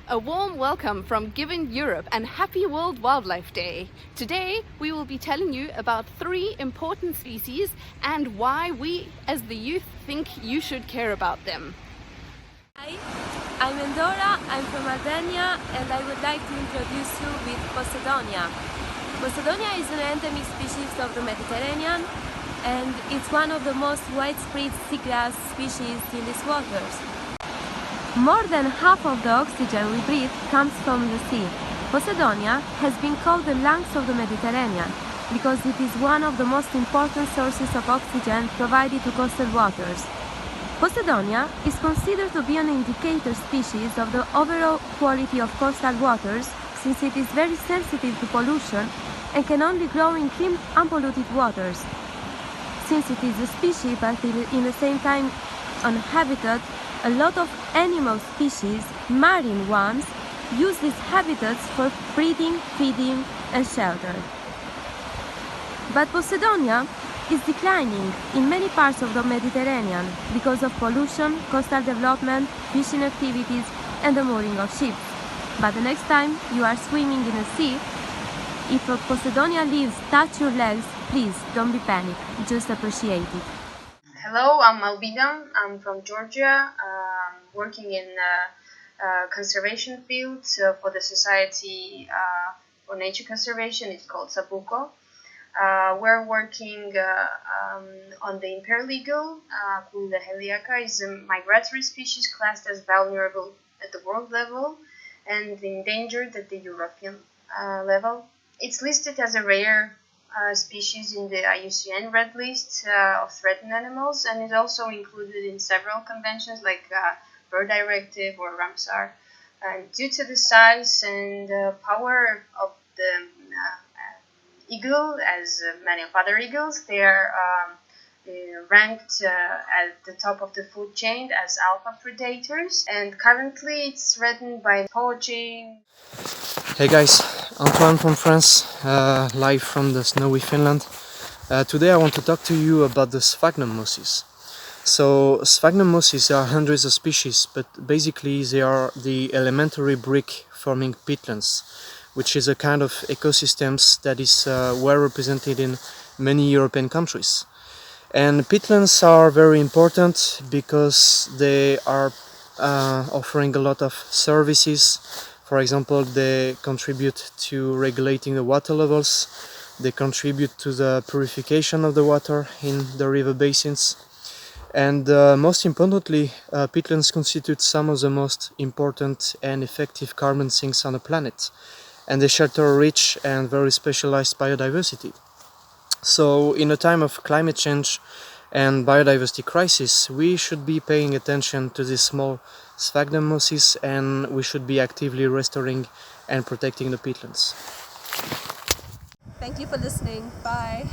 A warm welcome from GYBN Europe and happy World Wildlife Day. Today we will be telling you about 3 important species and why we as the youth think you should care about them. Hi, I'm Endora, I'm from Albania and I would like to introduce you with Posidonia. Posidonia is an endemic species of the Mediterranean and it's one of the most widespread seagrass species in these waters. More than half of the oxygen we breathe comes from the sea. Posidonia has been called the lungs of the Mediterranean because it is one of the most important sources of oxygen provided to coastal waters. Posidonia is considered to be an indicator species of the overall quality of coastal waters since it is very sensitive to pollution and can only grow in clean, unpolluted waters. Since it is a species but in the same time an habitat, a lot of animal species, marine ones, use these habitats for breeding, feeding and shelter. But Posidonia is declining in many parts of the Mediterranean because of pollution, coastal development, fishing activities and the mooring of ships. But the next time you are swimming in a sea, if a Posidonia leaves touch your legs, please don't be panicked, just appreciate it. Hello, I'm Albina. I'm from Georgia, working in conservation field for the Society for Nature Conservation. It's called SAPUCO. We're working on the imperial eagle. Cuida heliaca is a migratory species classed as vulnerable at the world level and endangered at the European level. It's listed as a rare species in the IUCN Red List of threatened animals, and is also included in several conventions like Bird Directive or Ramsar. Due to the size and power of the eagle, as many of other eagles, they are ranked at the top of the food chain as alpha predators, and currently it's threatened by poaching. Hey guys, Antoine from France, live from the snowy Finland. Today I want to talk to you about the sphagnum mosses. So sphagnum mosses are hundreds of species, but basically they are the elementary brick forming peatlands, which is a kind of ecosystems that is well represented in many European countries. And peatlands are very important because they are offering a lot of services. For example, they contribute to regulating the water levels, they contribute to the purification of the water in the river basins, and most importantly, peatlands constitute some of the most important and effective carbon sinks on the planet, and they shelter a rich and very specialized biodiversity. So in a time of climate change and biodiversity crisis, we should be paying attention to these small sphagnum mosses, and we should be actively restoring and protecting the peatlands. Thank you for listening. Bye.